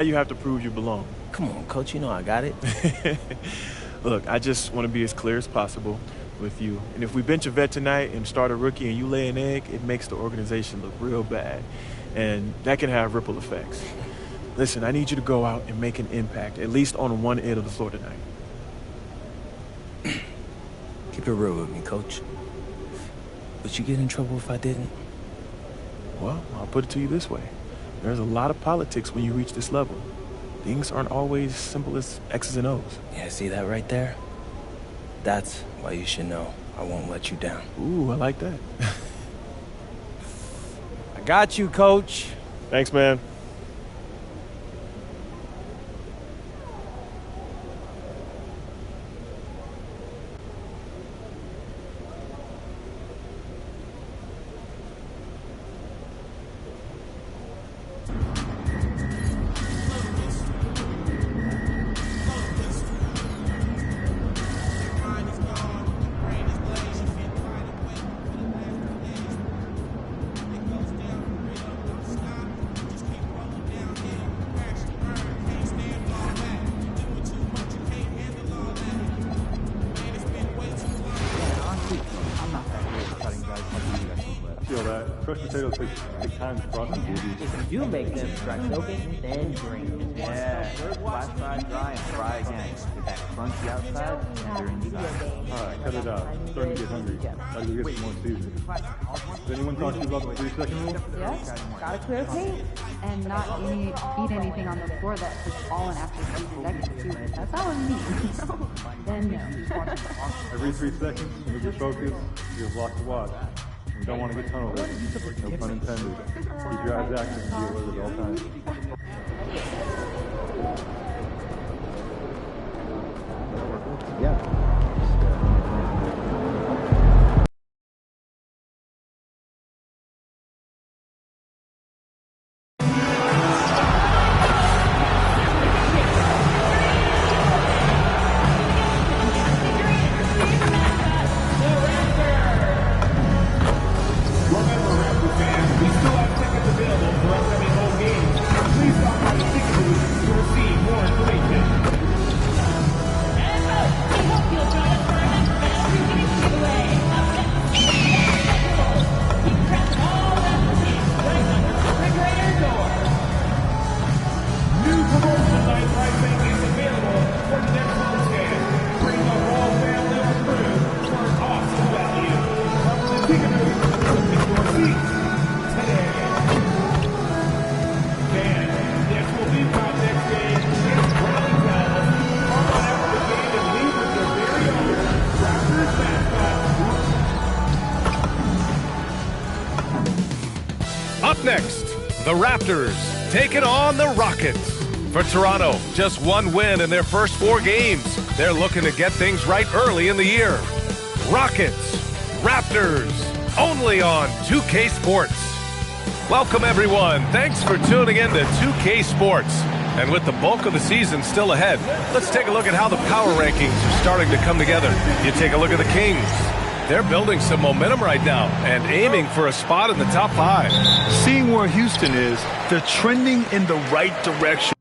You have to prove you belong. Come on, Coach, you know I got it. Look, I just want to be as clear as possible with you. And if we bench a vet tonight and start a rookie and you lay an egg, it makes the organization look real bad. And that can have ripple effects. Listen, I need you to go out and make an impact, at least on one end of the floor tonight. Keep it real with me, Coach. Would you get in trouble if I didn't? Well, I'll put it to you this way. There's a lot of politics when you reach this level. Things aren't always simple as X's and O's. Yeah, see that right there? That's why you should know I won't let you down. Ooh, I like that. I got you, Coach. Thanks, man. Crushed potatoes take time to process. If you make them crack open, then drink. Yeah, flash fry dry and fry again. Get that crunchy outside and they're inside. Alright, cut it out. I'm starting to get hungry. Gotta go get some more seasoning. Does anyone talk to you about the 3-second rule? Yes, gotta clear plate and not eat anything on the floor that is fallen after 3 seconds too. That's not what we need. Then no. Every 3 seconds, when we get focused, you have lots to watch. We don't want to get tunnel vision. No pun intended. Keep your eyes active and be alert at all times. Yeah. Up next, the Raptors taking on the Rockets. For Toronto, just one win in their first 4 games. They're looking to get things right early in the year. Rockets, Raptors, only on 2K Sports. Welcome, everyone. Thanks for tuning in to 2K Sports. And with the bulk of the season still ahead, let's take a look at how the power rankings are starting to come together. You take a look at the Kings. They're building some momentum right now and aiming for a spot in the top 5. Seeing where Houston is, they're trending in the right direction.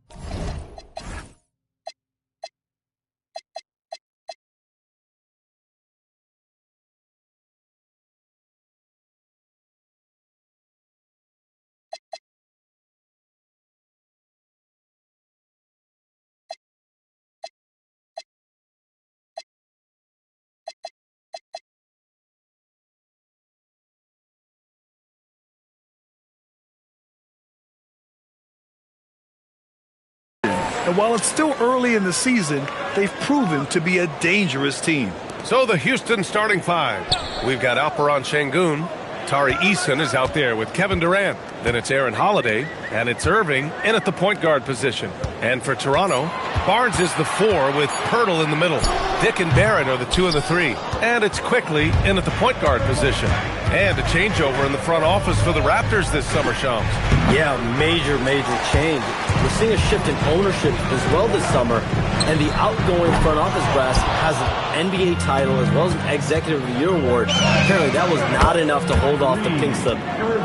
And while it's still early in the season, they've proven to be a dangerous team. So the Houston starting 5. We've got Alperen Sengun. Tari Eason is out there with Kevin Durant. Then it's Aaron Holiday, and it's Irving in at the point guard position. And for Toronto, Barnes is the 4 with Pirtle in the middle. Dick and Barrett are the 2 and the 3. And it's Quickly in at the point guard position. And a changeover in the front office for the Raptors this summer, Shams. Yeah, major change. We're seeing a shift in ownership as well this summer, and the outgoing front office brass has an NBA title as well as an Executive of the Year award. Apparently that was not enough to hold off the pink slip.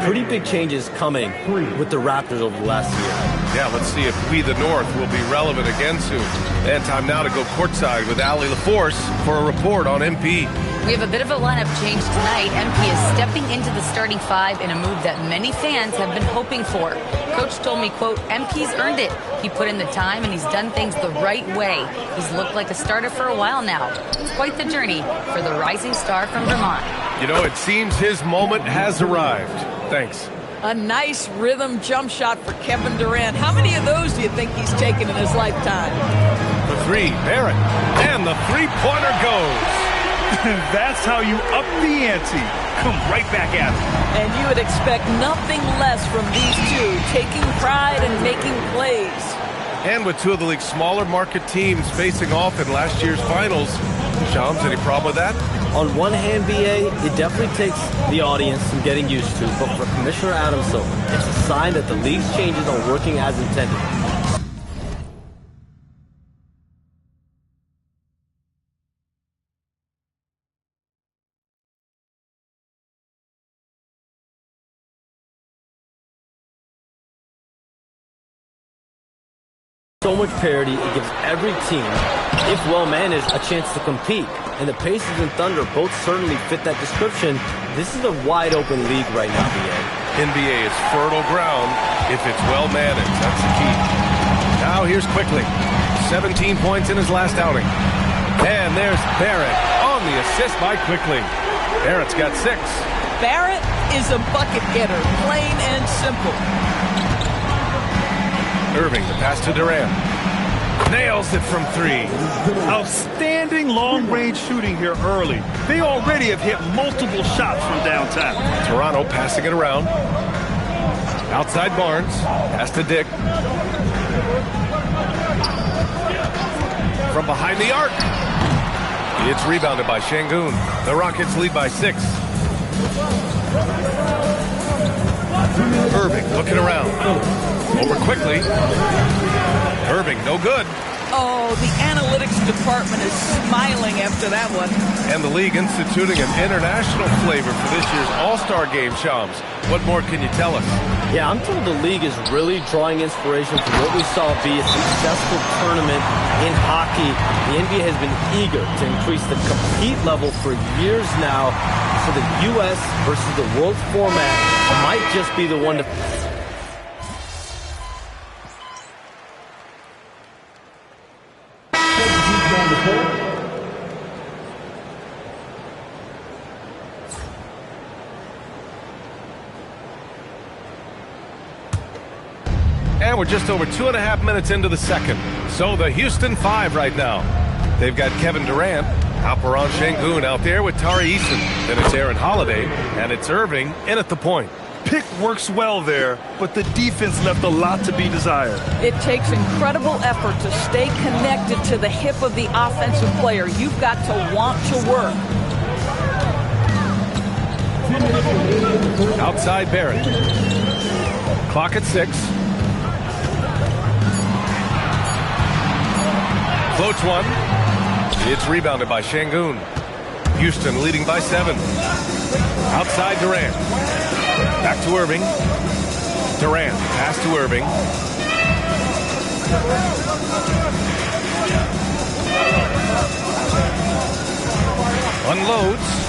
Pretty big changes coming with the Raptors over the last year. Yeah, let's see if We the North will be relevant again soon. And time now to go courtside with Allie LaForce for a report on MP. We have a bit of a lineup change tonight. MP is stepping into the starting five in a move that many fans have been hoping for. Coach told me, quote, MP's earned it. He put in the time and he's done things the right way. He's looked like a starter for a while now. It's quite the journey for the rising star from Vermont. You know, it seems his moment has arrived. Thanks. A nice rhythm jump shot for Kevin Durant. How many of those do you think he's taken in his lifetime? The three, Barrett, and the three-pointer goes. That's how you up the ante. Come right back at it. And you would expect nothing less from these two, taking pride and making plays. And with two of the league's smaller market teams facing off in last year's finals, Shams, any problem with that? On one hand, BA, it definitely takes the audience some getting used to, but for Commissioner Adam Silver, it's a sign that the league's changes are working as intended. So much parity, it gives every team, if well managed, a chance to compete. And the Pacers and Thunder both certainly fit that description. This is a wide open league right now, BA. NBA is fertile ground if it's well managed. That's the key. Now here's Quickly. 17 points in his last outing. And there's Barrett on the assist by Quickly. Barrett's got 6. Barrett is a bucket getter, plain and simple. Irving, the pass to Durant. Nails it from 3. Outstanding long-range shooting here early. They already have hit multiple shots from downtown. Toronto passing it around. Outside Barnes. Pass to Dick. From behind the arc. It's rebounded by Şengün. The Rockets lead by 6. Irving looking around. Over Quickly. Irving, no good. Oh, the analytics department is smiling after that one. And the league instituting an international flavor for this year's All-Star Game, Shams. What more can you tell us? Yeah, I'm told the league is really drawing inspiration from what we saw be a successful tournament in hockey. The NBA has been eager to increase the compete level for years now. So the U.S. versus the world format might just be the one to... And we're just over 2.5 minutes into the second. So the Houston 5 right now. They've got Kevin Durant, Alperen Şengün out there with Tari Eason. Then it's Aaron Holiday, and it's Irving in at the point. Pick works well there, but the defense left a lot to be desired. It takes incredible effort to stay connected to the hip of the offensive player. You've got to want to work. Outside Barrett. Clock at 6. Floats one. It's rebounded by Şengün. Houston leading by 7. Outside Durant. Back to Irving. Durant, pass to Irving. Unloads.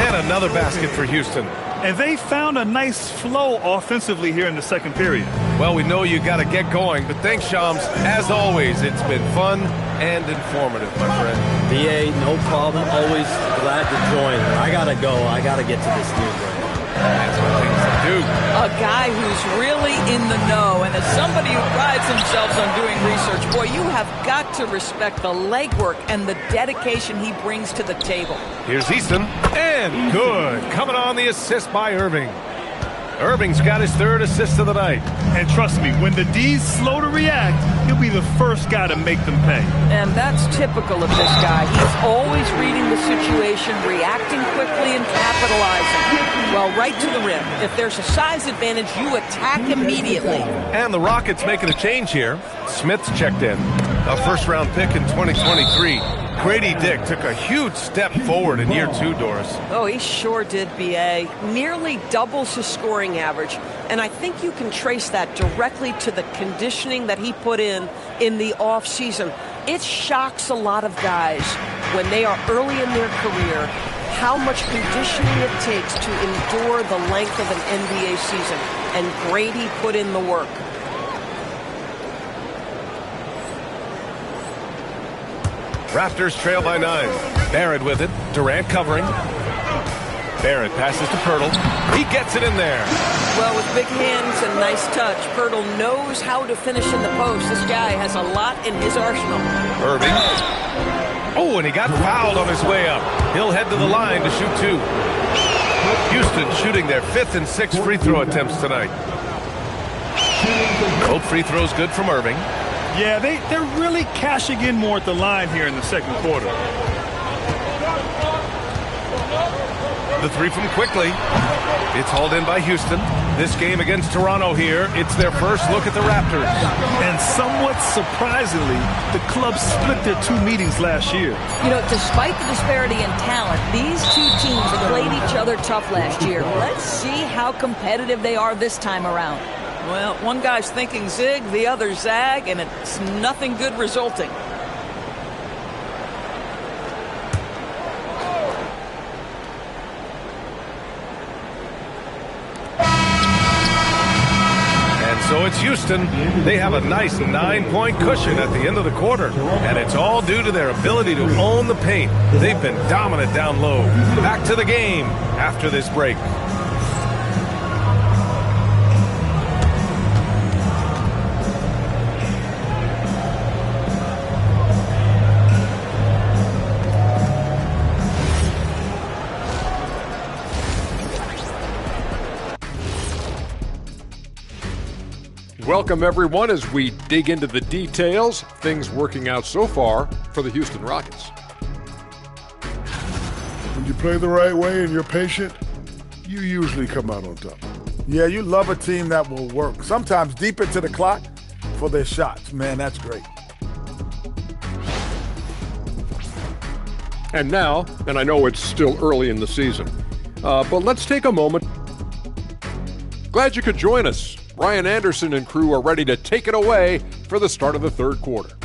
And another basket for Houston. And they found a nice flow offensively here in the second period. Well, we know you got to get going, but thanks, Shams. As always, it's been fun and informative, my friend. BA, no problem. Always glad to join. I got to go. I got to get to this news right now. That's what things do. A guy who's really in the know, and as somebody who prides themselves on doing research, boy, you have got to respect the legwork and the dedication he brings to the table. Here's Easton, and good. Coming on the assist by Irving. Irving's got his 3rd assist of the night. And trust me, when the D's slow to react, he'll be the first guy to make them pay. And that's typical of this guy. He's always reading the situation, reacting quickly and capitalizing. Well, right to the rim. If there's a size advantage, you attack immediately. And the Rockets making a change here. Smith's checked in. A first-round pick in 2023. Grady Dick took a huge step forward in year 2, Doris. Oh, he sure did, B.A. Nearly doubles his scoring average. And I think you can trace that directly to the conditioning that he put in the offseason. It shocks a lot of guys when they are early in their career how much conditioning it takes to endure the length of an NBA season. And Grady put in the work. Raptors trail by 9. Barrett with it. Durant covering. Barrett passes to Pirtle. He gets it in there. Well, with big hands and nice touch, Pirtle knows how to finish in the post. This guy has a lot in his arsenal. Irving. Oh, and he got fouled on his way up. He'll head to the line to shoot 2. Houston shooting their 5th and 6th free throw attempts tonight. Both free throws good from Irving. Yeah, they're really cashing in more at the line here in the second quarter. The 3 from Quickly. It's hauled in by Houston. This game against Toronto here, it's their first look at the Raptors. And somewhat surprisingly, the club split their 2 meetings last year. You know, despite the disparity in talent, these 2 teams played each other tough last year. Let's see how competitive they are this time around. Well, one guy's thinking zig, the other zag, and it's nothing good resulting. And so it's Houston. They have a nice 9-point cushion at the end of the quarter, and it's all due to their ability to own the paint. They've been dominant down low. Back to the game after this break. Welcome, everyone, as we dig into the details. Things working out so far for the Houston Rockets. When you play the right way and you're patient, you usually come out on top. Yeah, you love a team that will work, sometimes deep into the clock, for their shots. Man, that's great. And now, and I know it's still early in the season, but let's take a moment. Glad you could join us. Ryan Anderson and crew are ready to take it away for the start of the third quarter.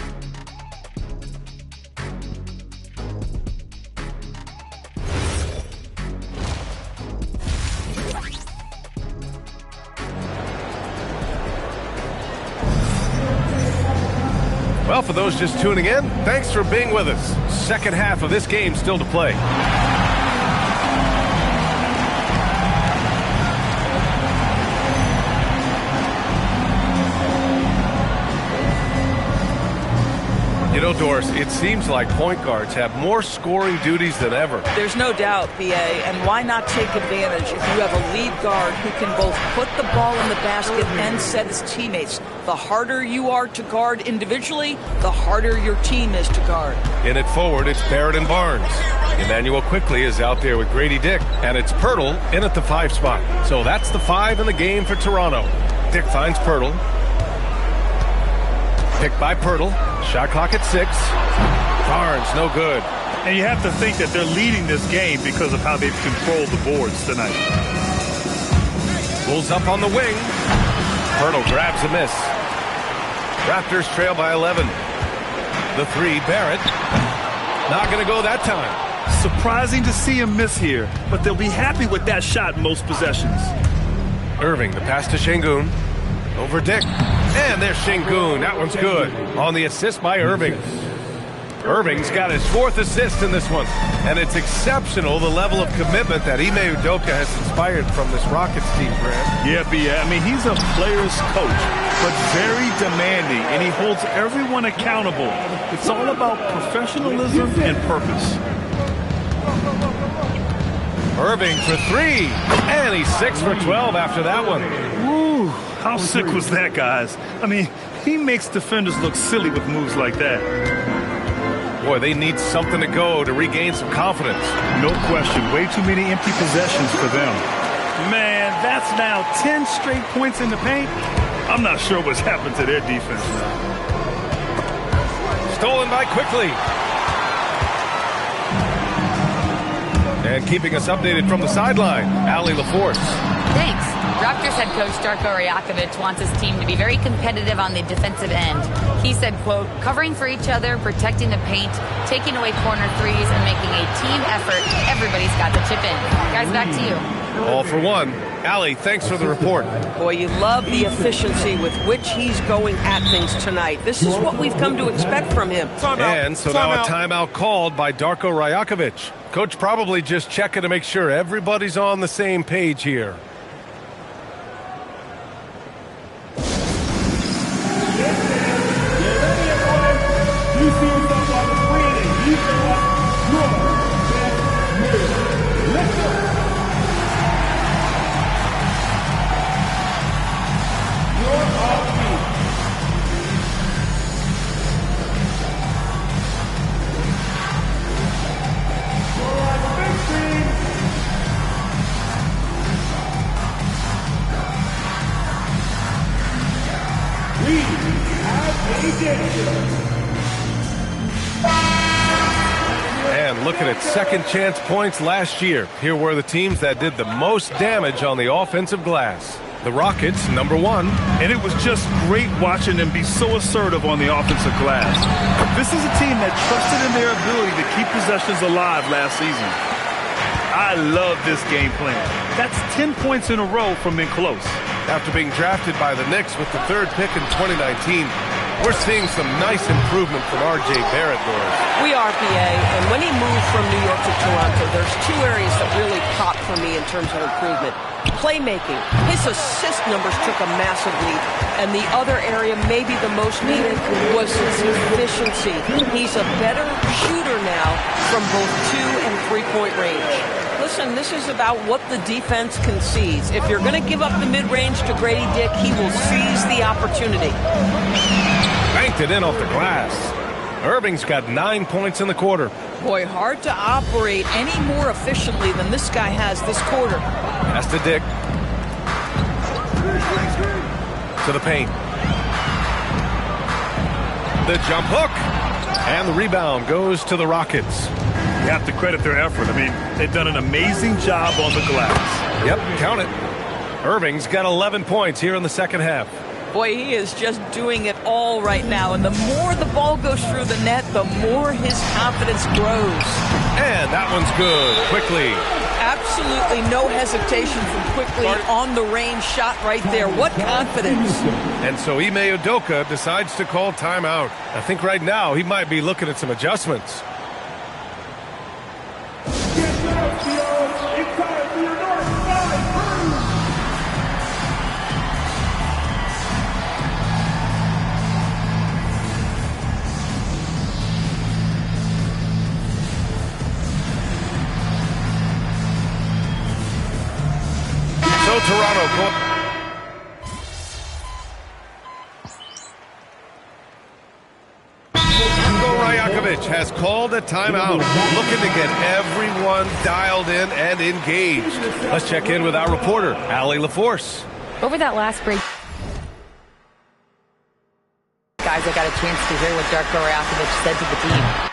Well, for those just tuning in, thanks for being with us. Second half of this game still to play. You know, Doris, it seems like point guards have more scoring duties than ever. There's no doubt, B.A., and why not take advantage if you have a lead guard who can both put the ball in the basket and set his teammates. The harder you are to guard individually, the harder your team is to guard. In it forward, it's Barrett and Barnes. Emmanuel Quickly is out there with Grady Dick, and it's Pirtle in at the 5 spot. So that's the 5 in the game for Toronto. Dick finds Pirtle. Picked by Pirtle. Shot clock at 6. Barnes, no good. And you have to think that they're leading this game because of how they've controlled the boards tonight. Bulls up on the wing. Pirtle grabs a miss. Raptors trail by 11. The 3, Barrett. Not going to go that time. Surprising to see him miss here, but they'll be happy with that shot most possessions. Irving, the pass to Şengün. Over Dick. And there's Şengün. That one's good. On the assist by Irving. Irving's got his 4th assist in this one. And it's exceptional, the level of commitment that Ime Udoka has inspired from this Rockets team, Grant. Yeah, I mean, he's a player's coach, but very demanding, and he holds everyone accountable. It's all about professionalism and purpose. Irving for 3. And he's 6 for 12 after that one. Ooh, how sick was that, guys? I mean, he makes defenders look silly with moves like that. Boy, they need something to go to regain some confidence. No question. Way too many empty possessions for them. Man, that's now 10 straight points in the paint. I'm not sure what's happened to their defense now. Stolen by Quickly. And keeping us updated from the sideline, Allie LaForce. Thanks. Raptors head coach Darko Rajakovic wants his team to be very competitive on the defensive end. He said, quote, covering for each other, protecting the paint, taking away corner threes, and making a team effort. Everybody's got to chip in. Guys, back to you. All for one. Allie, thanks for the report. Boy, you love the efficiency with which he's going at things tonight. This is what we've come to expect from him. And so now a timeout called by Darko Rajakovic. Coach probably just checking to make sure everybody's on the same page here. And looking at second chance points last year, here were the teams that did the most damage on the offensive glass. The Rockets, number 1. And it was just great watching them be so assertive on the offensive glass. This is a team that trusted in their ability to keep possessions alive last season. I love this game plan. That's 10 points in a row from being close. After being drafted by the Knicks with the 3rd pick in 2019, we're seeing some nice improvement from R.J. Barrett, Doris. We are, PA, and when he moved from New York to Toronto, there's 2 areas that really popped for me in terms of improvement. Playmaking. His assist numbers took a massive leap, and the other area, maybe the most needed, was his efficiency. He's a better shooter now from both 2- and 3-point range. Listen, this is about what the defense concedes. If you're going to give up the mid-range to Grady Dick, he will seize the opportunity. Banked it in off the glass. Irving's got 9 points in the quarter. Boy, hard to operate any more efficiently than this guy has this quarter. Pass to Dick. To the paint. The jump hook. And the rebound goes to the Rockets. You have to credit their effort. I mean, they've done an amazing job on the glass. Yep, count it. Irving's got 11 points here in the second half. Boy, he is just doing it all right now. And the more the ball goes through the net, the more his confidence grows. And that one's good. Quickly. Absolutely no hesitation from Quickly on the range shot right there. What confidence. And so Ime Udoka decides to call timeout. I think right now he might be looking at some adjustments. So Toronto Rajakovic has called a timeout, looking to get everyone dialed in and engaged. Let's check in with our reporter, Allie LaForce. Over that last break, guys, I got a chance to hear what Darko Rajakovic said to the team.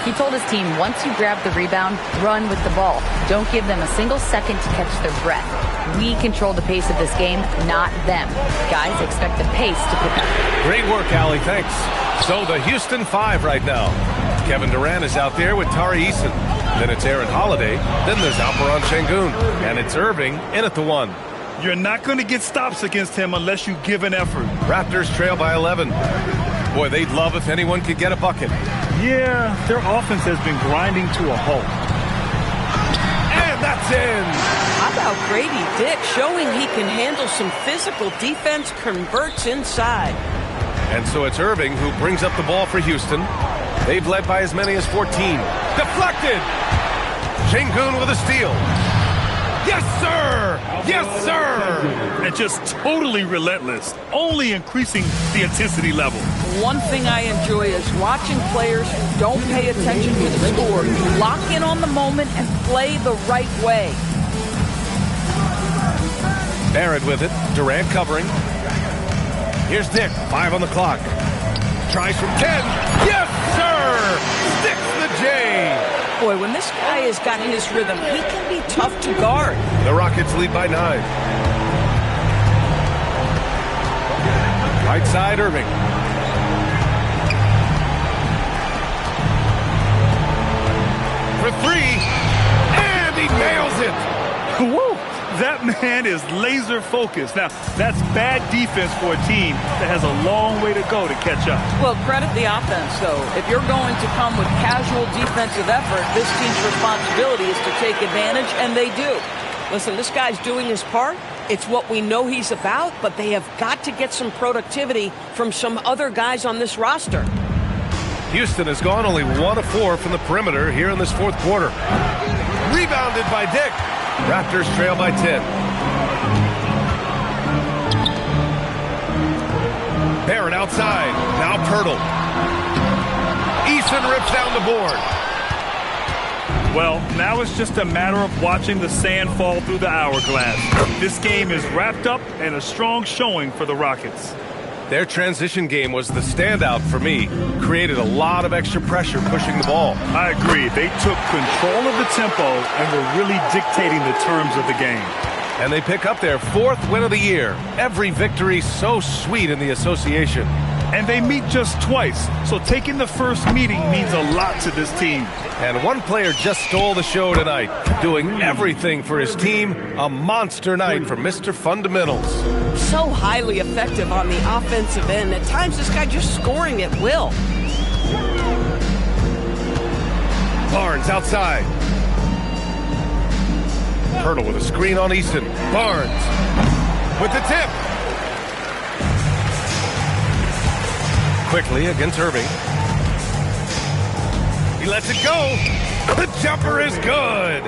He told his team, once you grab the rebound, run with the ball. Don't give them a single second to catch their breath. We control the pace of this game, not them. Guys, expect the pace to pick up. Great work, Allie. Thanks. So the Houston 5 right now. Kevin Durant is out there with Tari Eason. Then it's Aaron Holiday. Then there's Alperen Şengün. And it's Irving in at the 1. You're not going to get stops against him unless you give an effort. Raptors trail by 11. Boy, they'd love if anyone could get a bucket. Yeah, their offense has been grinding to a halt. And that's in. How about Grady Dick showing he can handle some physical defense, converts inside. And so it's Irving who brings up the ball for Houston. They've led by as many as 14. Deflected. Şengün with a steal. Yes, sir! Yes, sir! And just totally relentless, only increasing the intensity level. One thing I enjoy is watching players who don't pay attention to the score, lock in on the moment and play the right way. Barrett with it. Durant covering. Here's Dick. 5 on the clock. Tries from 10. Yes, sir! Sticks the J. Boy, when this guy has got his rhythm, he can be tough to guard. The Rockets lead by 9. Right side, Irving. For 3, and he nails it. Woo! That man is laser focused. Now, that's bad defense for a team that has a long way to go to catch up. Well, credit the offense, though. If you're going to come with casual defensive effort, this team's responsibility is to take advantage, and they do. Listen, this guy's doing his part. It's what we know he's about, but they have got to get some productivity from some other guys on this roster. Houston has gone only 1 of 4 from the perimeter here in this fourth quarter. Rebounded by Dick. Raptors trail by 10. Barrett outside. Now Pirtle. Eason rips down the board. Well, now it's just a matter of watching the sand fall through the hourglass. This game is wrapped up and a strong showing for the Rockets. Their transition game was the standout for me. Created a lot of extra pressure pushing the ball. I agree. They took control of the tempo and were really dictating the terms of the game. And they pick up their 4th win of the year. Every victory so sweet in the association. And they meet just twice, so taking the first meeting means a lot to this team. And one player just stole the show tonight, doing everything for his team. A monster night for Mr. Fundamentals. So highly effective on the offensive end. At times, this guy just scoring at will. Barnes outside. Pirtle with a screen on Easton. Barnes with the tip. Quickly against Irving. He lets it go. The jumper is good.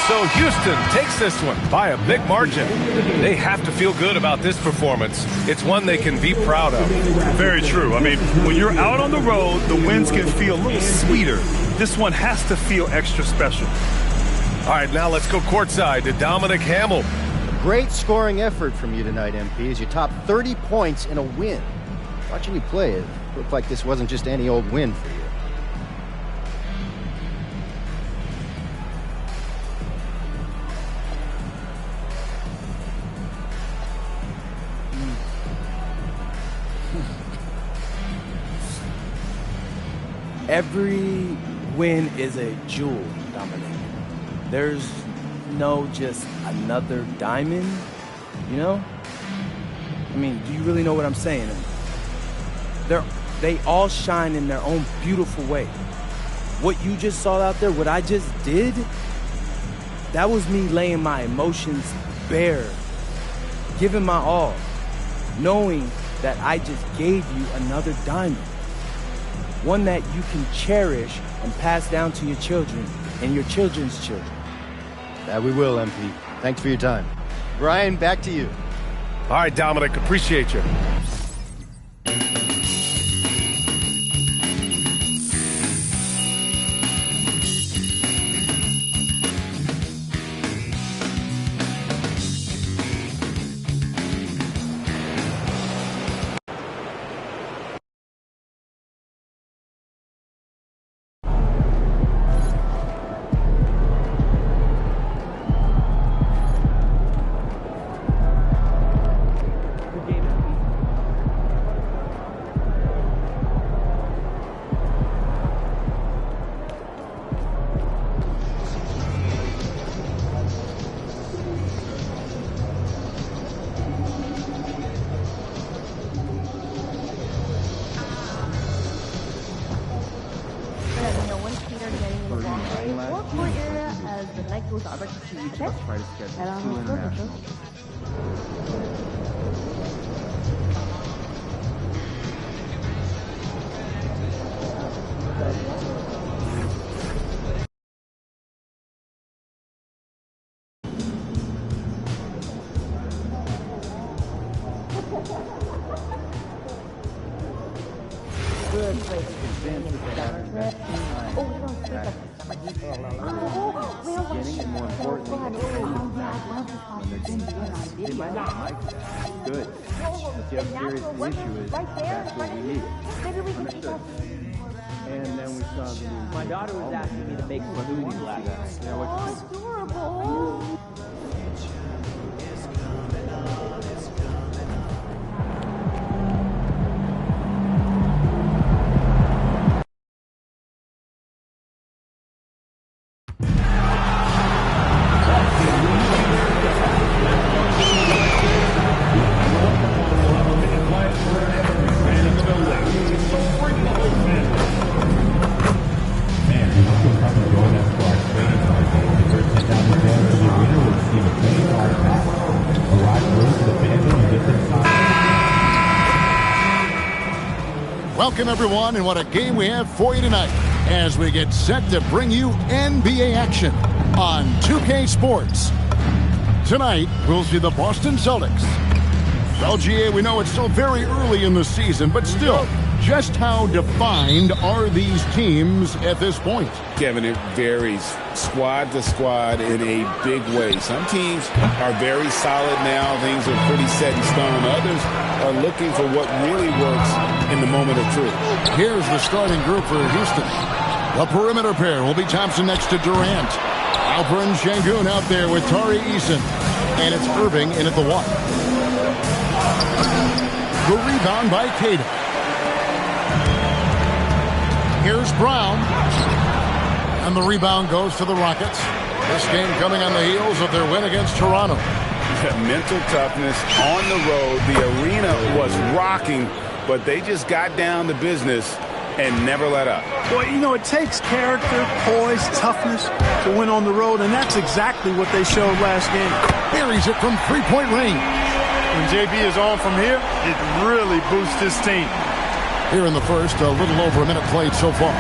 So Houston takes this one by a big margin. They have to feel good about this performance. It's one they can be proud of. Very true. I mean, when you're out on the road, the wins can feel a little sweeter. This one has to feel extra special. All right, now let's go courtside to Dominic Hamill. A great scoring effort from you tonight, MP, as you topped 30 points in a win. Watching you play, it looked like this wasn't just any old win for you. Every win is a jewel, Dominic. There's no just another diamond, you know? I mean, do you really know what I'm saying? They all shine in their own beautiful way. What you just saw out there, what I just did, that was me laying my emotions bare, giving my all, knowing that I just gave you another diamond. One that you can cherish and pass down to your children and your children's children. That we will, MP. Thanks for your time. Brian, back to you. All right, Dominic, appreciate you. Try to schedule 2 internationals. Good place to Advance with the having best time. Beginning and more importantly, they might not like that. Good. But see how serious the issue is. That's what we need. Understood. And then we saw the movie. My daughter was asking me to make smoothies last night. Yeah, what's adorable. Welcome, everyone, and what a game we have for you tonight as we get set to bring you NBA action on 2K Sports. Tonight, we'll see the Boston Celtics. Well, GA, we know it's still very early in the season, but still, just how defined are these teams at this point? Kevin, it varies squad to squad in a big way. Some teams are very solid now. Things are pretty set in stone. Others are looking for what really works in the moment of truth. Here's the starting group for Houston. The perimeter pair will be Thompson next to Durant. Alperen Sengun out there with Tari Eason. And it's Irving in at the 1. The rebound by Tatum. Here's Brown. And the rebound goes to the Rockets. This game coming on the heels of their win against Toronto. Mental toughness on the road. The arena was rocking, but they just got down to business and never let up. Well, you know, it takes character, poise, toughness to win on the road, and that's exactly what they showed last game. Buries it from three-point range. When JB is on from here, it really boosts his team. Here in the first, a little over a minute played so far.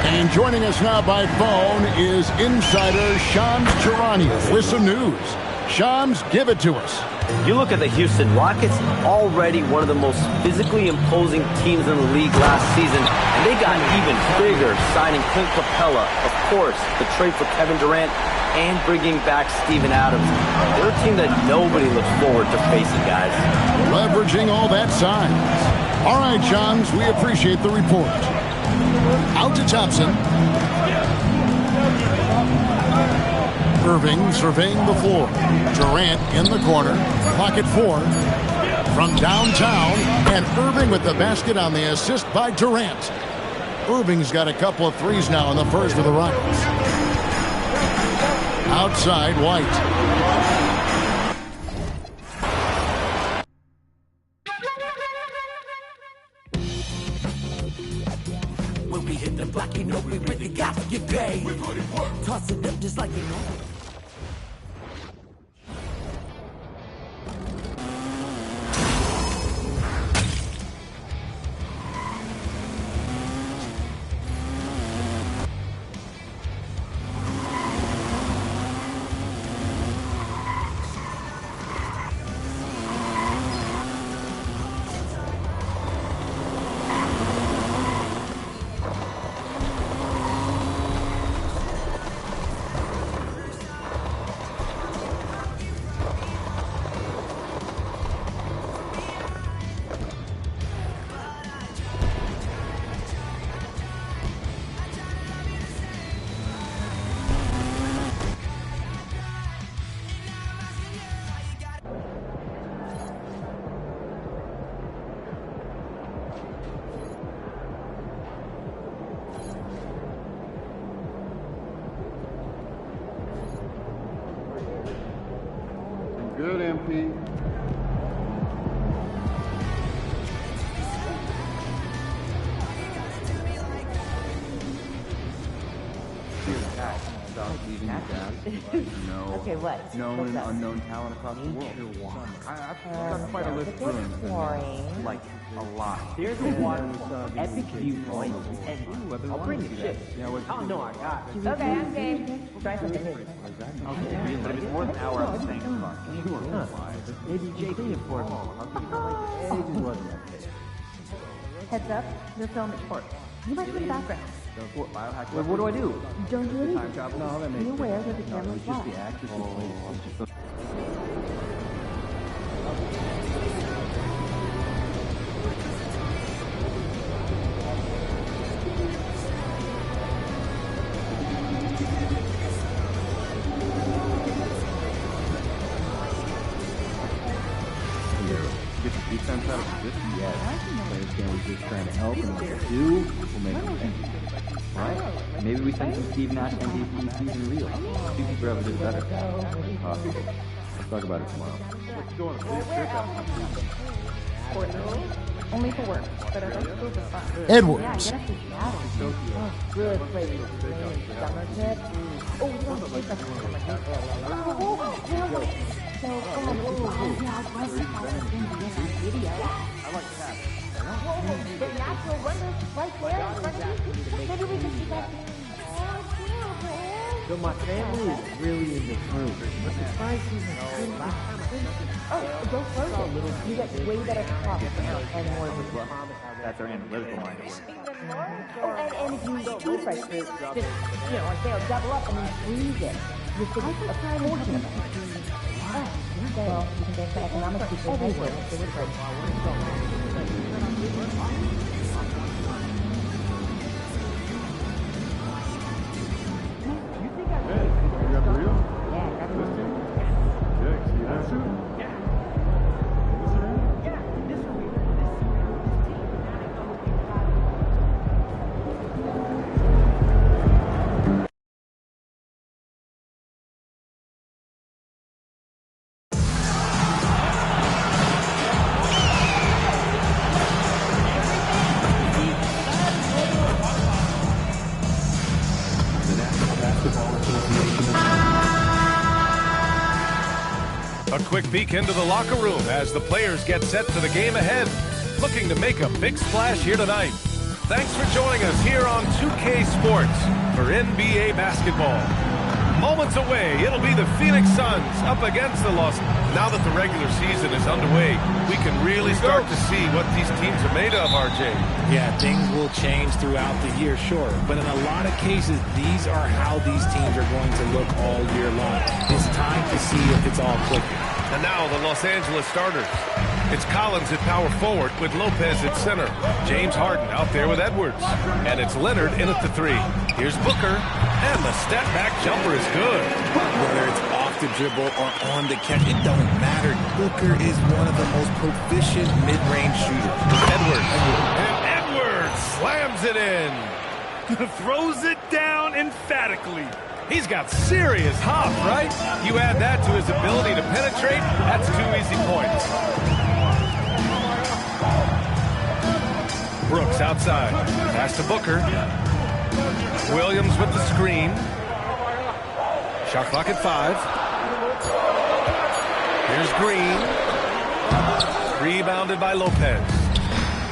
And joining us now by phone is insider Shams Charania with some news. Shams, give it to us. You look at the Houston Rockets, already one of the most physically imposing teams in the league last season, and they got even bigger, signing Clint Capella, of course, the trade for Kevin Durant, and bringing back Steven Adams. They're a team that nobody looks forward to facing, guys. Leveraging all that size. All right, Shams, we appreciate the report. Out to Thompson. Irving surveying the floor. Durant in the corner. Clock at 4. From downtown, and Irving with the basket on the assist by Durant. Irving's got a couple of threes now in the first for the Rockets. Outside, White. When we hit the block, you know we really got to get paid. Toss it up just like you know. Good, MP. leaving the Jazz. No. Okay, what? Known and unknown talent across the world. I've got quite a list of Bruins. Like, a lot. There's a waterfall, epic viewpoint, and I'll bring the ship. Oh, no, I got it. Okay, I'm game. Try something new. Okay, but if it's more than an hour, I'm saying it's Maybe JP informed me. Heads up, you're filmed at port. You might be in the background. Well, what do I do? Don't do anything. Time travel? No, that makes Be aware that the sense. camera's It's just the live. actors. Get the defense out of position? Yes. Players can't resist trying to help, and what they do will make them think. Right? Maybe we send some Steve Nash MVP season reels. Few people ever did better. Let's talk about it tomorrow. Let's go on a big trip out. Only for work, but our school is fun. Edwards. Yeah, get us to Seattle. Oh, good place. Summer trip. Oh, we don't take us to summer trip. So, yeah, I was video. I like that. Whoa, the natural wonders right there in front of you. Maybe we can see that. So my family is really in this room. But the price isn't Oh, go further. You get way better crops and more of a That's our analytical mind. Oh, and if you too fresh fruit, just, like they'll double up and then freeze it. You're getting a portion of it. Well, you can get the economics people everywhere. You got the reel? Yeah, This team? Yeah, see that suit? A quick peek into the locker room as the players get set for the game ahead, looking to make a big splash here tonight. Thanks for joining us here on 2K Sports for NBA basketball. Moments away, it'll be the Phoenix Suns up against the Los. Now that the regular season is underway, we can really start to see what these teams are made of, RJ. Yeah, things will change throughout the year, sure. But in a lot of cases, these are how these teams are going to look all year long. It's time to see if it's all clicking. And now the Los Angeles starters. It's Collins at power forward with Lopez at center. James Harden out there with Edwards. And it's Leonard in at the three. Here's Booker. And the step-back jumper is good. Whether it's off the dribble or on the catch, it don't matter. Booker is one of the most proficient mid-range shooters. Edwards. And Edwards slams it in. Throws it down emphatically. He's got serious hop, right? You add that to his ability to penetrate, that's 2 easy points. Brooks outside. Pass to Booker. Williams with the screen. Shot clock at 5. Here's Green. Rebounded by Lopez.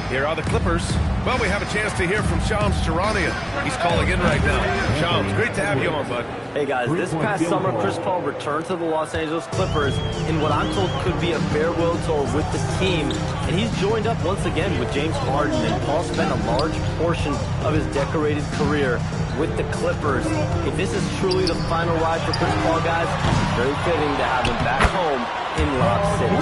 Here are the Clippers. Well, we have a chance to hear from Shams Charania. He's calling in right now. Shams, great to have you on, bud. Hey, guys, this past summer, Chris Paul returned to the Los Angeles Clippers in what I'm told could be a farewell tour with the team. And he's joined up once again with James Harden, and Paul spent a large portion of his decorated career with the Clippers. If this is truly the final ride for Chris Paul, guys, it's very fitting to have him back home in Lob City.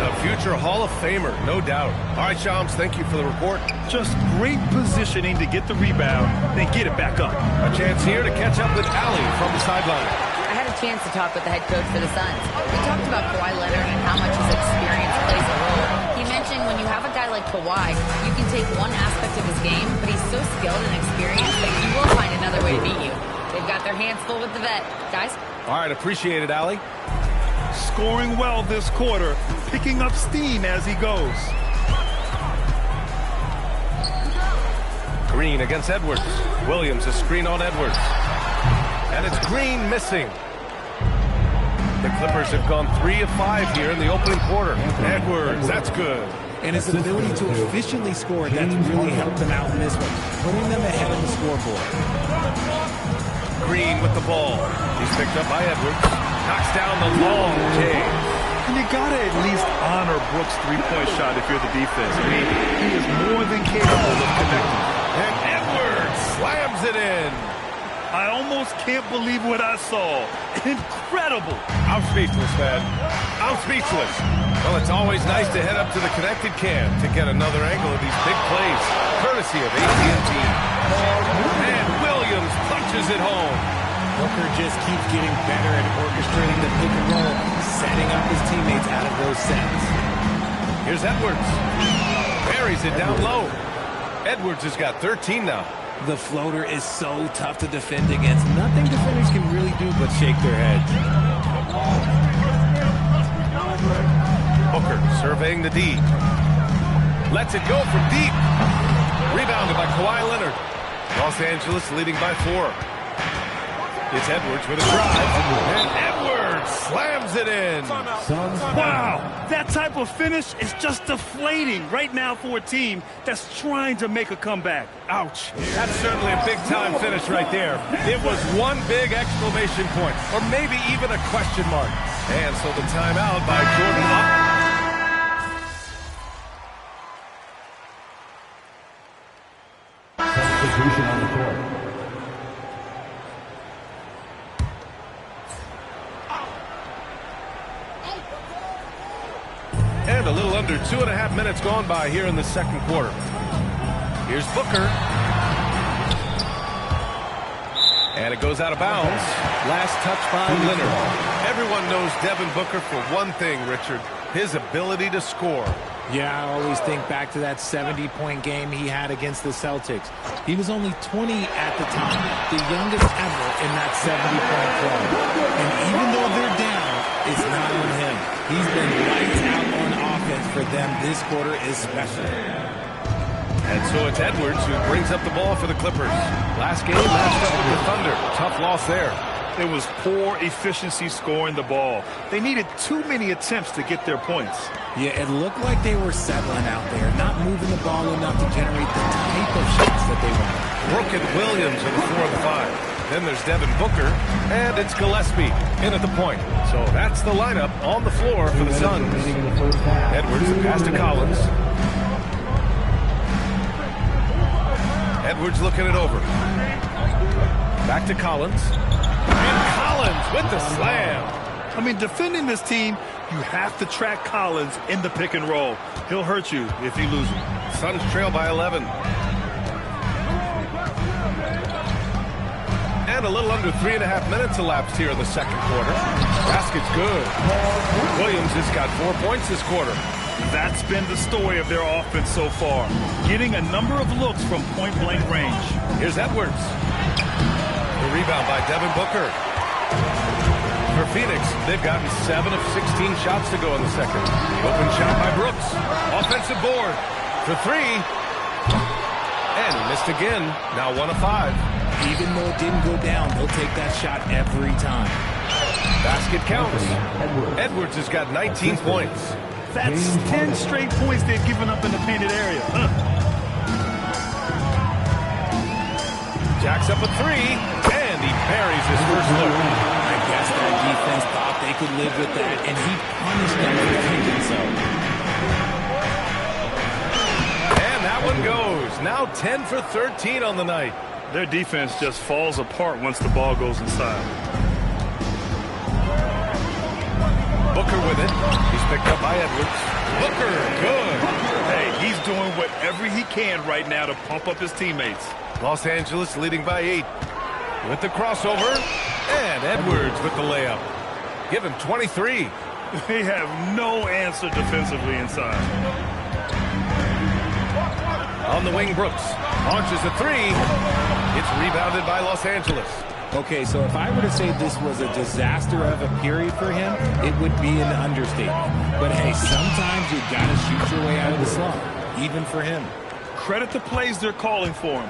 The future Hall of Famer, no doubt. All right, Shams, thank you for the report. Just great positioning to get the rebound, then get it back up. A chance here to catch up with Allie from the sideline. I had a chance to talk with the head coach for the Suns. We talked about Kawhi Leonard and how much his experience plays a role. He mentioned when you have a guy like Kawhi, you can take one aspect of his game, but he's so skilled and experienced that he will find another way to beat you. They've got their hands full with the vet. Guys? All right, appreciate it, Allie. Scoring well this quarter, picking up steam as he goes. Green against Edwards. Williams, a screen on Edwards. And it's Green missing. The Clippers have gone 3 of 5 here in the opening quarter. Edwards, that's good. And his ability to efficiently score, that's really helped them out in this one, putting them ahead on the scoreboard. Green with the ball. He's picked up by Edwards. Knocks down the long J. And you got to at least honor Brooks' three-point shot if you're the defense. I mean, he is more than capable of connecting. And Edwards slams it in. I almost can't believe what I saw. Incredible. I'm speechless, man. I'm speechless. Well, it's always nice to head up to the connected cam to get another angle of these big plays, courtesy of AT&T. And Williams punches it home. Booker just keeps getting better at orchestrating the pick and roll, setting up his teammates out of those sets. Here's Edwards. Buries it down low. Edwards has got 13 now. The floater is so tough to defend against. Nothing defenders can really do but shake their heads. Booker surveying the D. Lets it go from deep. Rebounded by Kawhi Leonard. Los Angeles leading by 4. It's Edwards with a drive. And Edwards slams it in. Wow, that type of finish is just deflating right now for a team that's trying to make a comeback. Ouch. That's certainly a big-time finish right there. It was one big exclamation point, or maybe even a question mark. And so the timeout by Jordan Substitution on the court. And a little under 2.5 minutes gone by here in the second quarter. Here's Booker. And it goes out of bounds. Last touch by Leonard. Everyone knows Devin Booker for one thing, Richard. His ability to score. Yeah, I always think back to that 70-point game he had against the Celtics. He was only 20 at the time, the youngest ever in that 70-point club. And even though they're down, it's not on him. He's been lights out on offense for them this quarter especially. And so it's Edwards who brings up the ball for the Clippers. Last game matched up with the Thunder. Tough loss there. It was poor efficiency scoring the ball. They needed too many attempts to get their points. Yeah, it looked like they were settling out there, not moving the ball enough to generate the type of shots that they wanted. Brooke and Williams are the 4 and 5. Then there's Devin Booker, and it's Gillespie in at the point. So that's the lineup on the floor for the Suns. Edwards, the pass to Collins. Edwards looking it over. Back to Collins. And Collins with the slam. I mean, defending this team, you have to track Collins in the pick and roll. He'll hurt you if you lose him. Suns trail by 11. And a little under 3.5 minutes elapsed here in the second quarter. Basket's good. Williams has got 4 points this quarter. That's been the story of their offense so far. Getting a number of looks from point-blank range. Here's Edwards. The rebound by Devin Booker. For Phoenix, they've gotten 7 of 16 shots to go in the second. The open shot by Brooks. Offensive board for 3. And he missed again. Now 1 of 5. Even though it didn't go down, they'll take that shot every time. Basket counts. Edwards has got 19 points. That's 10 straight points they've given up in the painted area. Jacks up a 3, and he buries his first look. I guess that defense thought they could live with that, and he punished them for thinking so. And that one goes. Now 10 for 13 on the night. Their defense just falls apart once the ball goes inside. Booker with it. He's picked up by Edwards. Booker, good. Hey, he's doing whatever he can right now to pump up his teammates. Los Angeles leading by 8. With the crossover, and Edwards with the layup. Give him 23. They have no answer defensively inside. On the wing, Brooks launches a 3. It's rebounded by Los Angeles. Okay, so if I were to say this was a disaster of a period for him, it would be an understatement. But hey, sometimes you gotta shoot your way out of the slump, even for him. Credit the plays they're calling for him.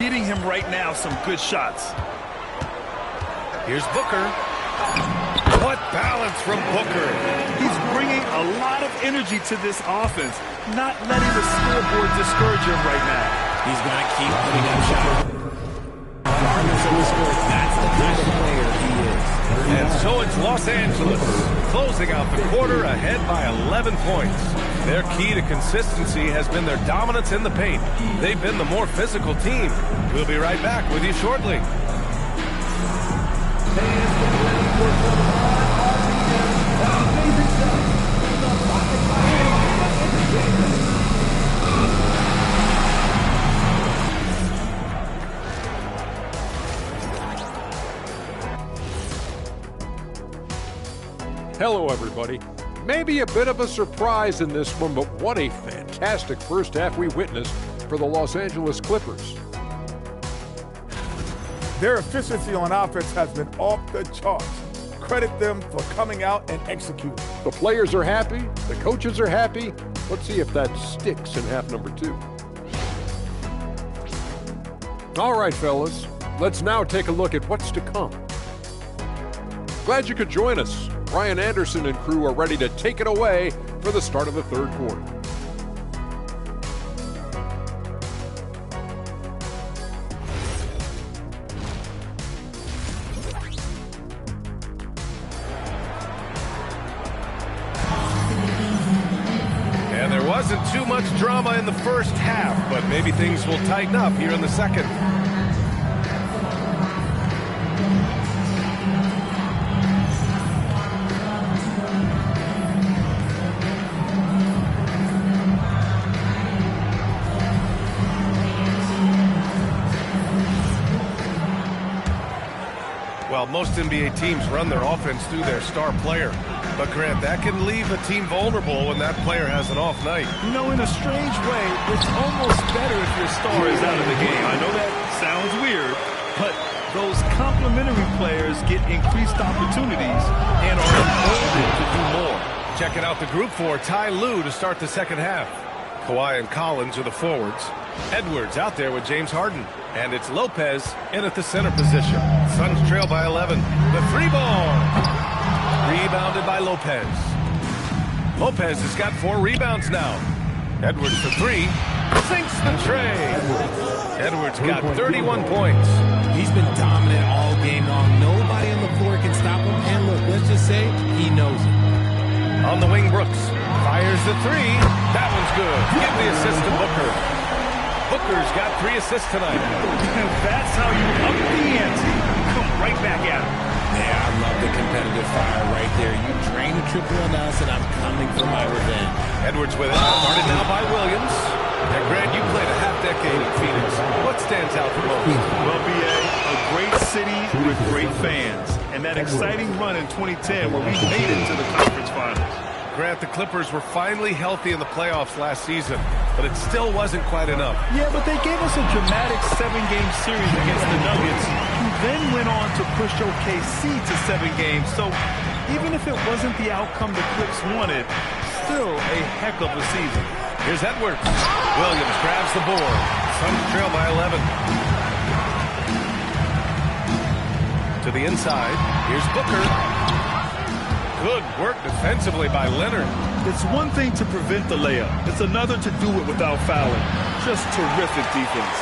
Getting him him right now some good shots. Here's Booker. What balance from Booker. He's bringing a lot of energy to this offense, not letting the scoreboard discourage him right now. He's going to keep putting up shots. Regardless of the score, that's the kind of player he is. And so it's Los Angeles, closing out the quarter ahead by 11 points. Their key to consistency has been their dominance in the paint. They've been the more physical team. We'll be right back with you shortly. Hello, everybody. Maybe a bit of a surprise in this one, but what a fantastic first half we witnessed for the Los Angeles Clippers. Their efficiency on offense has been off the charts. Credit them for coming out and executing. The players are happy. The coaches are happy. Let's see if that sticks in half number 2. All right, fellas. Let's now take a look at what's to come. Glad you could join us. Ryan Anderson and crew are ready to take it away for the start of the third quarter. And there wasn't too much drama in the first half, but maybe things will tighten up here in the second. Well, most NBA teams run their offense through their star player. But, Grant, that can leave a team vulnerable when that player has an off night. You know, in a strange way, it's almost better if your star is out of the game. I know that sounds weird, but those complementary players get increased opportunities and are emboldened to do more. Checking out the group for Ty Lue to start the second half. Kawhi and Collins are the forwards. Edwards out there with James Harden. And it's Lopez in at the center position. Suns trail by 11. The 3-ball. Rebounded by Lopez. Lopez has got 4 rebounds now. Edwards for 3. Sinks the tray. Edwards got 31 points. He's been dominant all game long. Nobody on the floor can stop him. And look, let's just say he knows it. On the wing, Brooks fires the 3. That one's good. Give the assist to Booker. Booker's got 3 assists tonight. That's how you up the ante. Come right back at him. Yeah, I love the competitive fire right there. You drain the triple on us, and I'm coming for my revenge. Edwards with it. Guarded now by Williams. And Grant, you played a half-decade in Phoenix. What stands out the most? Well, B.A., a great city with great fans. And that exciting run in 2010 where we made it to the conference finals. Grant, the Clippers were finally healthy in the playoffs last season, but it still wasn't quite enough. Yeah, but they gave us a dramatic 7-game series against the Nuggets, who then went on to push OKC to 7 games. So even if it wasn't the outcome the Clips wanted, still a heck of a season. Here's Edwards. Williams grabs the board. Suns trail by 11. To the inside. Here's Booker. Good work defensively by Leonard. It's one thing to prevent the layup. It's another to do it without fouling. Just terrific defense.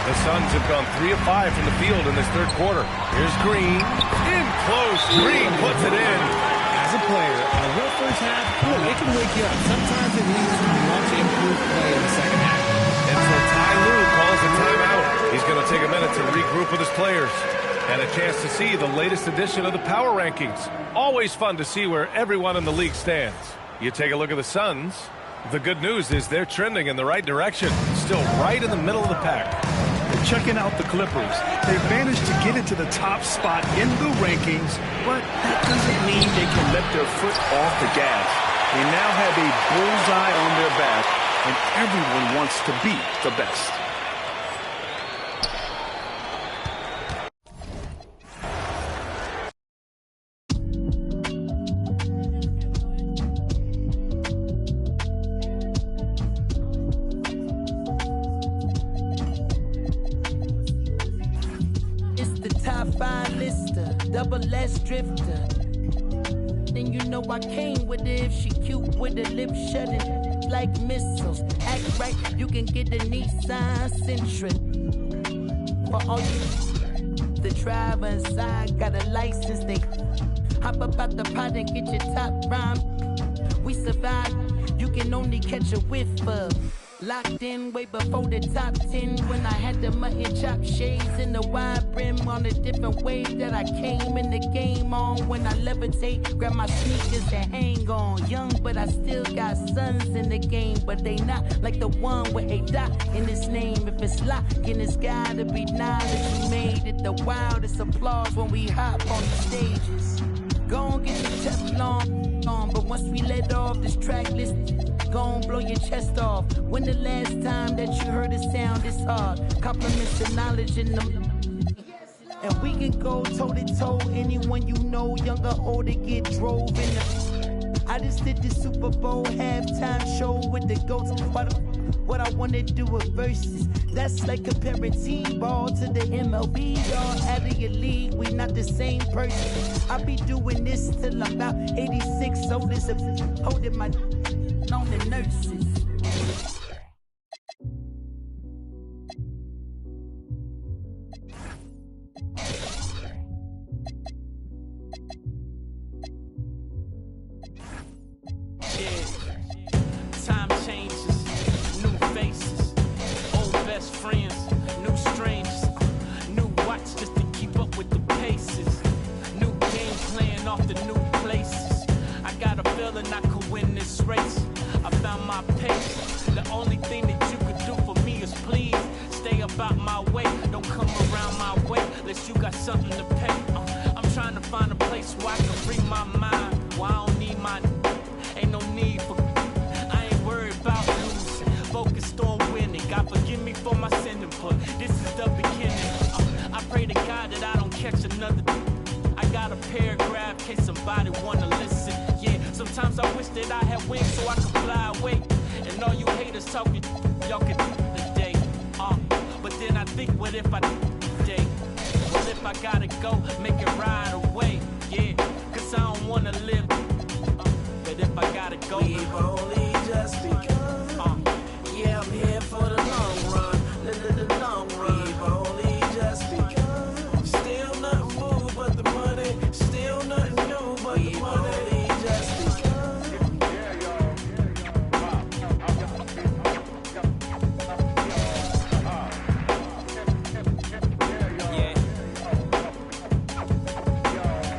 The Suns have gone 3 of 5 from the field in this third quarter. Here's Green. In close. Green puts it in. As a player, on a real first half, look, it can wake you up. Sometimes it needs to be much improved play in the second half. And so Ty Lue calls a timeout. He's going to take a minute to regroup with his players. And a chance to see the latest edition of the Power Rankings. Always fun to see where everyone in the league stands. You take a look at the Suns. The good news is they're trending in the right direction. Still right in the middle of the pack. Checking out the Clippers. They've managed to get into the top spot in the rankings, but that doesn't mean they can let their foot off the gas. They now have a bullseye on their back, and everyone wants to be the best. double S drifter. Then you know I came with it. If she cute with her lips shutting like missiles. Act right, you can get the Nissan Sentra. For all you, the driver inside got a license. They hop up out the pot and get your top rhyme. We survive, you can only catch a whiff of. Locked in way before the top 10 when I had the mutton chop shades and the wide brim on a different wave that I came in the game on. When I levitate, grab my sneakers and hang on. Young, but I still got sons in the game, but they not like the one with a dot in his name. If it's locking, it's gotta be knowledge. We made it the wildest applause when we hop on the stages. Gon' get your Teflon on, but once we let off this track list, gon' blow your chest off. When the last time that you heard a sound this hard? Compliments and knowledge in them. And we can go toe to toe. Anyone you know, young or old, they get drove in the. I just did the Super Bowl halftime show with the GOATs. What I wanna do with verses. That's like comparing T-ball to the MLB. Y'all out of your league, we not the same person. I be doing this till I'm about 86. So this holding my on the nurses. Time changes, new faces, old best friends, new strangers, new watch just to keep up with the paces, new game plan off the new places. I got a feeling I could win this race. I found my pace. The only thing that you could do for me is please stay about my way. Don't come around my way unless you got something to pay. I'm trying to find a place where I can free my mind. Where I don't need my, ain't no need for. I ain't worried about losing. Focused on winning. God forgive me for my sin input. This is the beginning. I pray to God that I don't catch another. I got a paragraph in case somebody wanna listen. Yeah, sometimes I wish that I had wings so I could fly away. And all you haters talking, y'all could today. But then I think, what if I today? What if I gotta go, make it right away? Yeah, cause I don't wanna live. But if I gotta go, we've only just begun. Yeah, I'm here for the long run. The long run. We've only just begun. Still nothing moved but the money. Still nothing new but the money. Just begun. Yeah.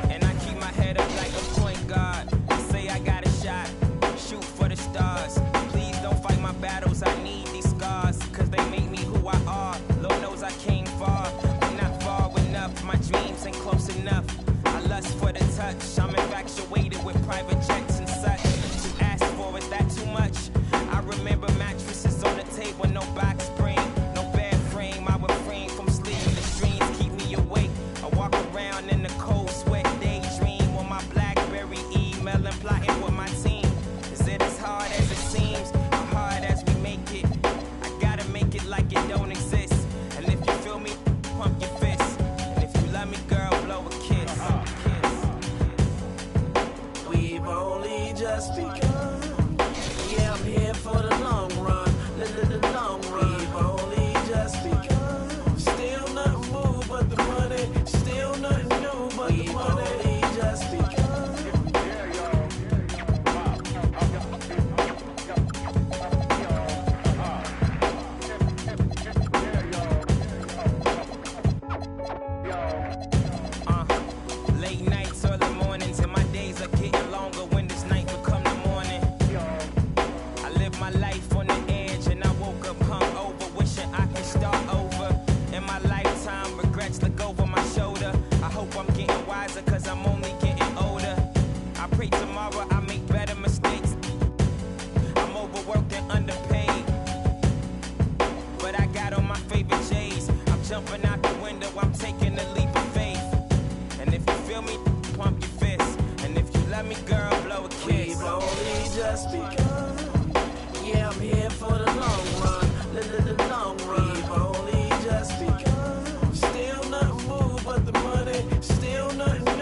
And I keep my head up like a point guard. Say I got a shot. Shoot for the stars. Please don't fight my battles. I need these scars. Cause they make me who I are. Lord knows I came far. But not far enough. My dreams ain't close enough. I lust for the touch. I'm infatuated with private jets and such. To ask for, is that too much? I remember mattresses on the table, no box spring, no bed frame. I refrain from sleepless dreams, keep me awake. I walk around in the cold sweat, daydream on my BlackBerry, emailing, plotting with my team. Is it as hard as it seems, or hard as we make it? I gotta make it like it don't exist. And if you feel me, pump your fist. And if you love me, girl, blow a kiss. We've only just begun. Yeah, I'm here for the long run. The long run. We've only just begun. Still nothing moved but the money. Still nothing new but the money. We've only just begun. Late nights, early mornings, and my days are getting longer when this night become the morning. I live my life on the edge, and I woke up hungover, wishing I could start over. In my lifetime, regrets look over my shoulder. I hope I'm getting wiser, cause I'm only getting older. I pray tomorrow I make better mistakes. I'm overworked and underpaid, but I got on my favorite J's. I'm jumping out the window, I'm taking a leap of faith. And if you feel me, pump your fist. And if you love me, girl, blow a kiss. We've only just begun. Yeah, I'm here for the long run. The long run. We've only just begun. Still nothing moved but the money. Still nothing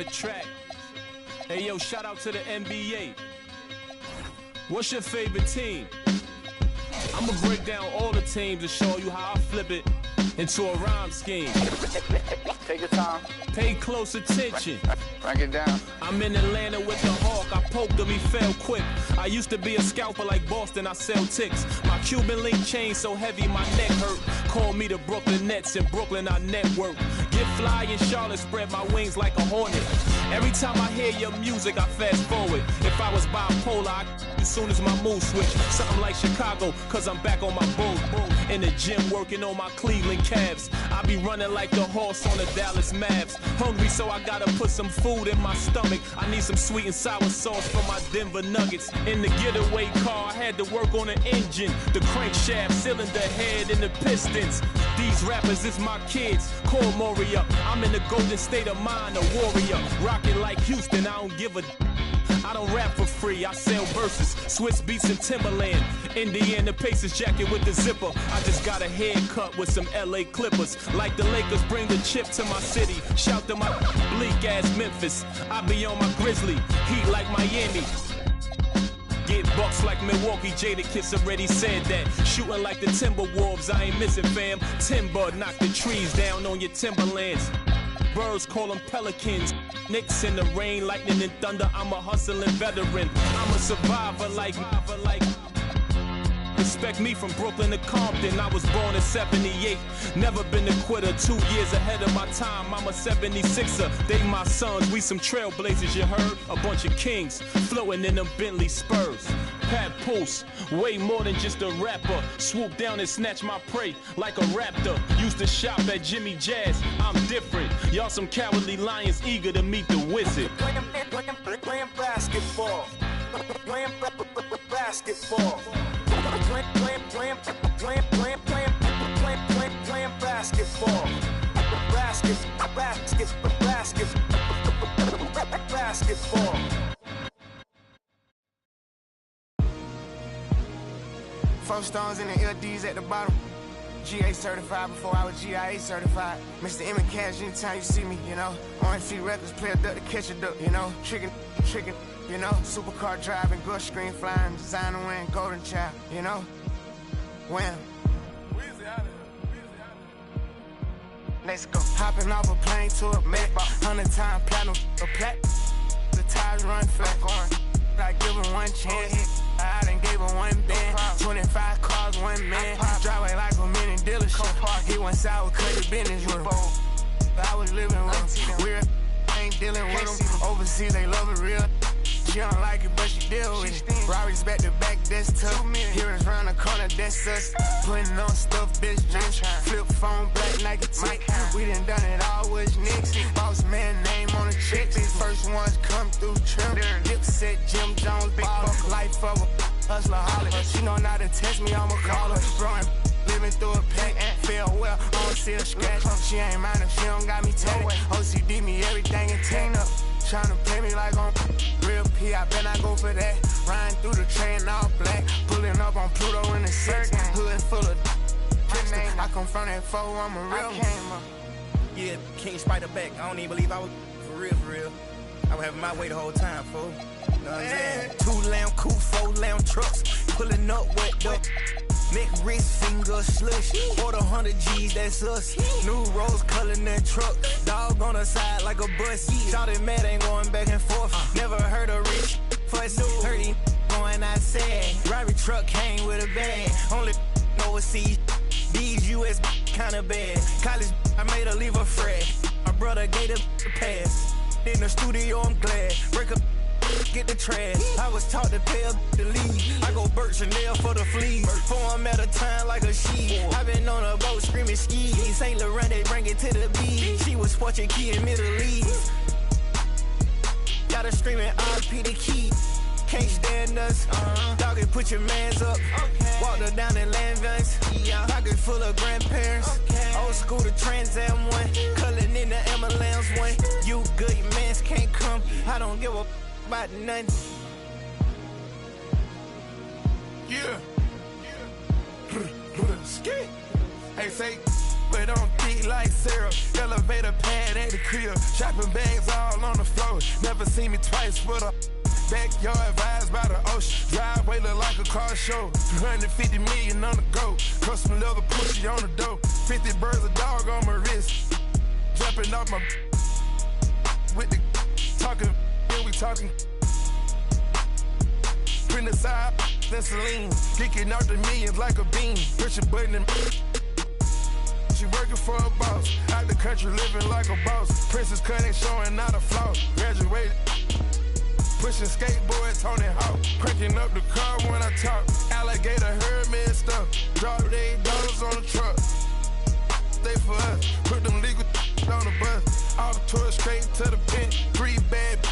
the track. Hey yo, shout out to the NBA. What's your favorite team? I'ma break down all the teams and show you how I flip it into a rhyme scheme. Take your time. Pay close attention. Break it down. I'm in Atlanta with the Hawk. I poked him, he fell quick. I used to be a scalper like Boston. I sell ticks. My Cuban link chain so heavy my neck hurt. Call me the Brooklyn Nets. In Brooklyn I network. Get fly in Charlotte, spread my wings like a hornet. Every time I hear your music, I fast forward. If I was bipolar, as soon as my mood switch. Something like Chicago, cause I'm back on my boat. In the gym working on my Cleveland Cavs. I be running like the horse on the Dallas Mavs. Hungry, so I gotta put some food in my stomach. I need some sweet and sour sauce for my Denver Nuggets. In the getaway car, I had to work on the engine, the crankshaft, cylinder head, and the pistons. These rappers is my kids, call Moria. I'm in the golden state of mind, a warrior. Rockin' like Houston, I don't give a I don't rap for free, I sell verses, Swiss beats and Timberland. Indiana Pacers jacket with the zipper. I just got a haircut with some LA Clippers. Like the Lakers bring the chip to my city. Shout to my bleak ass Memphis. I be on my Grizzly, heat like Miami. Get bucks like Milwaukee, Jadakiss already said that. Shooting like the Timberwolves, I ain't missing fam. Timber, knock the trees down on your timberlands. Birds call them pelicans. Knicks in the rain, lightning and thunder. I'm a hustling veteran. I'm a survivor like Respect me from Brooklyn to Compton. I was born in 78. Never been a quitter. 2 years ahead of my time. I'm a 76er. They my sons. We some trailblazers, you heard? A bunch of kings floating in them Bentley Spurs. Pat Pulse, way more than just a rapper. Swoop down and snatch my prey like a raptor. Used to shop at Jimmy Jazz. I'm different. Y'all some cowardly lions eager to meet the wizard. Playing basketball. Playing basketball. Playing basketball. Basketball. Four stones in the LDs at the bottom. GA certified before I was GIA certified. Mr. M and Cash anytime you see me, you know. Orange Feet Records, play a duck to catch a duck, you know. Trickin', you know. Supercar driving, gush screen flying, designer wearing, golden child, you know. Wham. Let's go. Hopping off a plane to a Mac. 100-time platinum, a plat. The tires run flat. I give him one chance. I done gave him one band. 25 cars, one man. Driveway like a mini dealership. He went sour, cut the business with him. I was living with him. Weird, ain't dealing with him. Overseas, they love it real. She don't like it, but she deal with it. Rari's back to back, that's tough. Heroes round the corner, that's us. Putting on stuff, bitch, drinks. Flip phone, black Nike tick. We done done it all with Knicks. Boss man name on the check. First ones come through trim. Dipset, Jim Jones, baller. Life of a hustler, holler. She know not to text me, I'ma call her. Throwing living through a pack. Feel well, I don't see a scratch. She ain't mine if she don't got me tatted. OCD me everything and tan up. Tryna play me like on real P, I bet I go for that. Riding through the train all black. Pulling up on Pluto in the 6. Hood full of I come from that 4, I'm a real one. Yeah, King Spider back. I don't even believe I was for real. I was having my way the whole time, fool. You know what I'm saying? 2 lamb coupe, 4 lamb trucks. Pulling up wet up. Neck, wrist, finger, slush. Order 100 G's, that's us. New rose color in that truck. Dog on the side like a bus. Shouted mad, ain't going back and forth. Never heard a rich fuss. Heard him going outside. Robbery truck came with a bag. Only overseas. These US kinda bad. College, I made her leave a frat. My brother gave the pass. In the studio, I'm glad. Break up. Get the trash. I was taught to pay up to leave. I go Burt Chanel for the fleas. 4 I'm at a time like a she. I been on a boat screaming skis. Saint Laurent, they bring it to the beach. She was Portuguese in Middle East. Got her screaming RP the key. Can't stand us. Doggy, put your mans up. Walked her down in Landvans. Pocket full of grandparents. Old school to Trans Am 1. Culling in the ambulance 1. You good, your mans can't come. I don't give a about nothing. Yeah. Hey, say, but on thick sweet like syrup. Elevator pad at the crib. Shopping bags all on the floor. Never seen me twice with a backyard vibes by the ocean. Driveway look like a car show. 250 million on the go. Custom leather pussy on the door. 50 birds a dog on my wrist. Jumping off my with the talking. Then we talking. Print the side, then Celine. Kicking out the millions like a beam. Push a button and she working for a boss. Out the country living like a boss. Princess cut ain't showing not a flaw. Graduated. Pushing skateboard, Tony Hawk. Cranking up the car when I talk. Alligator heard me and stuff. Drop $8 on the truck. Stay for us. Put them legal on the bus. All the tours straight to the pen. 3 bad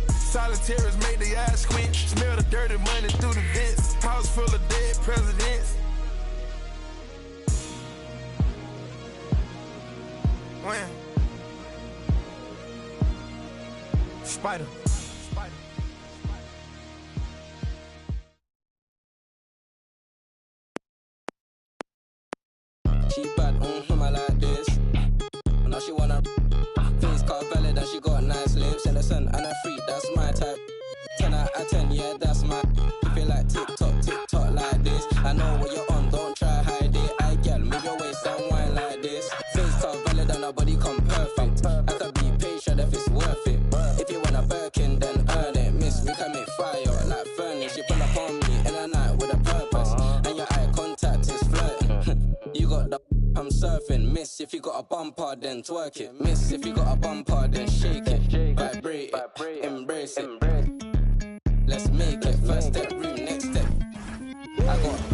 solitaires make the eyes squint. Smell the dirty money through the vents. House full of dead presidents. When? Spider. She bad, I like this. Now she wanna face car valid and she got nice lips. Innocent and a freak, that's my type. 10 out of 10, yeah, that's my. You feel like TikTok like this. I know what you're on, don't try hide it. I get move your waist and wine like this. Face car valid and her body come perfect. I could be patient if it's worth it. If you want a Birkin, then earn it. Miss, we can make fire like furnace. She pull up on me in the night with a purpose. And your eye contact is flirting. You got the I'm surfing. Miss, if you got a bumper, then twerk it. Miss, if you got a bumper, then shake it. Vibrate it, embrace it. Let's make it. First step, room, next step. I got